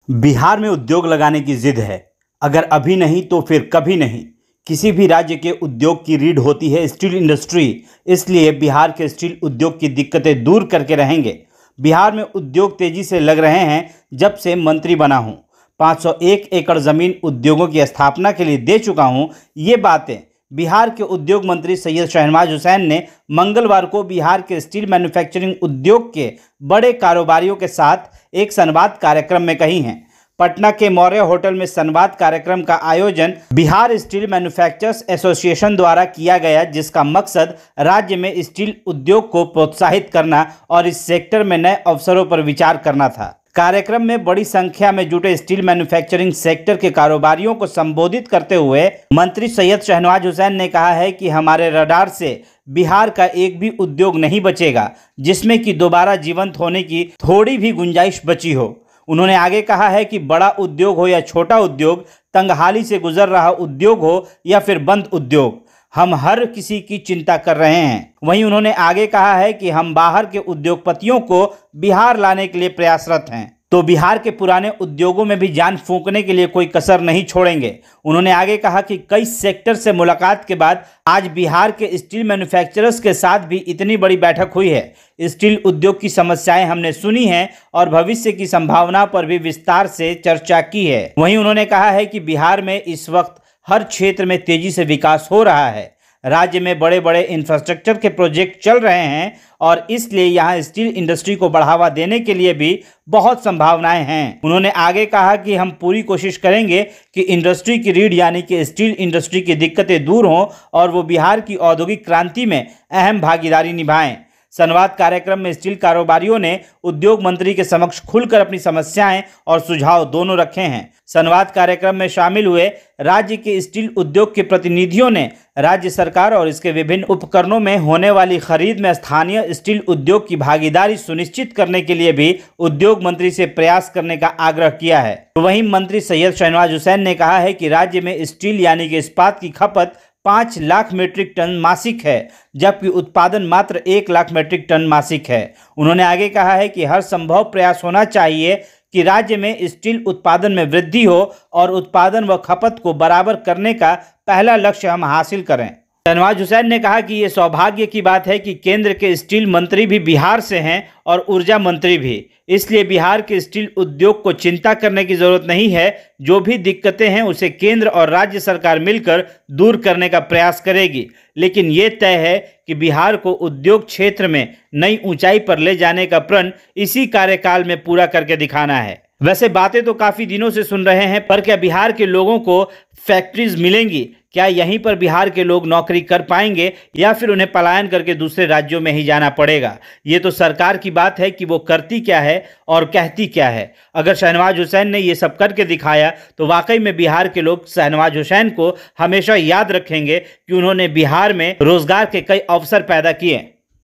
बिहार में उद्योग लगाने की जिद है। अगर अभी नहीं तो फिर कभी नहीं। किसी भी राज्य के उद्योग की रीढ़ होती है स्टील इंडस्ट्री, इसलिए बिहार के स्टील उद्योग की दिक्कतें दूर करके रहेंगे। बिहार में उद्योग तेजी से लग रहे हैं। जब से मंत्री बना हूं 501 एकड़ जमीन उद्योगों की स्थापना के लिए दे चुका हूं। ये बातें बिहार के उद्योग मंत्री सैयद शहनवाज हुसैन ने मंगलवार को बिहार के स्टील मैन्युफैक्चरिंग उद्योग के बड़े कारोबारियों के साथ एक संवाद कार्यक्रम में कही हैं। पटना के मौर्य होटल में संवाद कार्यक्रम का आयोजन बिहार स्टील मैन्युफैक्चरर्स एसोसिएशन द्वारा किया गया, जिसका मकसद राज्य में स्टील उद्योग को प्रोत्साहित करना और इस सेक्टर में नए अवसरों पर विचार करना था। कार्यक्रम में बड़ी संख्या में जुटे स्टील मैन्युफैक्चरिंग सेक्टर के कारोबारियों को संबोधित करते हुए मंत्री सैयद शहनवाज हुसैन ने कहा है कि हमारे रडार से बिहार का एक भी उद्योग नहीं बचेगा जिसमें कि दोबारा जीवंत होने की थोड़ी भी गुंजाइश बची हो। उन्होंने आगे कहा है कि बड़ा उद्योग हो या छोटा उद्योग, तंगहाली से गुजर रहा उद्योग हो या फिर बंद उद्योग, हम हर किसी की चिंता कर रहे हैं। वहीं उन्होंने आगे कहा है कि हम बाहर के उद्योगपतियों को बिहार लाने के लिए प्रयासरत हैं, तो बिहार के पुराने उद्योगों में भी जान फूंकने के लिए कोई कसर नहीं छोड़ेंगे। उन्होंने आगे कहा कि कई सेक्टर से मुलाकात के बाद आज बिहार के स्टील मैन्युफैक्चरर्स के साथ भी इतनी बड़ी बैठक हुई है। स्टील उद्योग की समस्याएं हमने सुनी हैं और भविष्य की संभावना पर भी विस्तार से चर्चा की है। वहीं उन्होंने कहा है कि बिहार में इस वक्त हर क्षेत्र में तेजी से विकास हो रहा है। राज्य में बड़े बड़े इंफ्रास्ट्रक्चर के प्रोजेक्ट चल रहे हैं और इसलिए यहाँ स्टील इंडस्ट्री को बढ़ावा देने के लिए भी बहुत संभावनाएं हैं। उन्होंने आगे कहा कि हम पूरी कोशिश करेंगे कि इंडस्ट्री की रीढ़ यानी कि स्टील इंडस्ट्री की दिक्कतें दूर हों और वो बिहार की औद्योगिक क्रांति में अहम भागीदारी निभाएं। संवाद कार्यक्रम में स्टील कारोबारियों ने उद्योग मंत्री के समक्ष खुलकर अपनी समस्याएं और सुझाव दोनों रखे हैं। संवाद कार्यक्रम में शामिल हुए राज्य के स्टील उद्योग के प्रतिनिधियों ने राज्य सरकार और इसके विभिन्न उपकरणों में होने वाली खरीद में स्थानीय स्टील उद्योग की भागीदारी सुनिश्चित करने के लिए भी उद्योग मंत्री से प्रयास करने का आग्रह किया है। वहीं मंत्री सैयद शहनवाज हुसैन ने कहा है कि राज्य में स्टील यानी कि इस्पात की खपत 5 लाख मीट्रिक टन मासिक है, जबकि उत्पादन मात्र 1 लाख मीट्रिक टन मासिक है। उन्होंने आगे कहा है कि हर संभव प्रयास होना चाहिए कि राज्य में स्टील उत्पादन में वृद्धि हो और उत्पादन व खपत को बराबर करने का पहला लक्ष्य हम हासिल करें। शहनवाज हुसैन ने कहा कि ये सौभाग्य की बात है कि केंद्र के स्टील मंत्री भी बिहार से हैं और ऊर्जा मंत्री भी, इसलिए बिहार के स्टील उद्योग को चिंता करने की जरूरत नहीं है। जो भी दिक्कतें हैं उसे केंद्र और राज्य सरकार मिलकर दूर करने का प्रयास करेगी, लेकिन ये तय है कि बिहार को उद्योग क्षेत्र में नई ऊंचाई पर ले जाने का प्रण इसी कार्यकाल में पूरा करके दिखाना है। वैसे बातें तो काफी दिनों से सुन रहे हैं, पर क्या बिहार के लोगों को फैक्ट्रीज मिलेंगी? क्या यहीं पर बिहार के लोग नौकरी कर पाएंगे या फिर उन्हें पलायन करके दूसरे राज्यों में ही जाना पड़ेगा? ये तो सरकार की बात है कि वो करती क्या है और कहती क्या है। अगर शहनवाज हुसैन ने ये सब करके दिखाया तो वाकई में बिहार के लोग शहनवाज हुसैन को हमेशा याद रखेंगे कि उन्होंने बिहार में रोजगार के कई अवसर पैदा किए।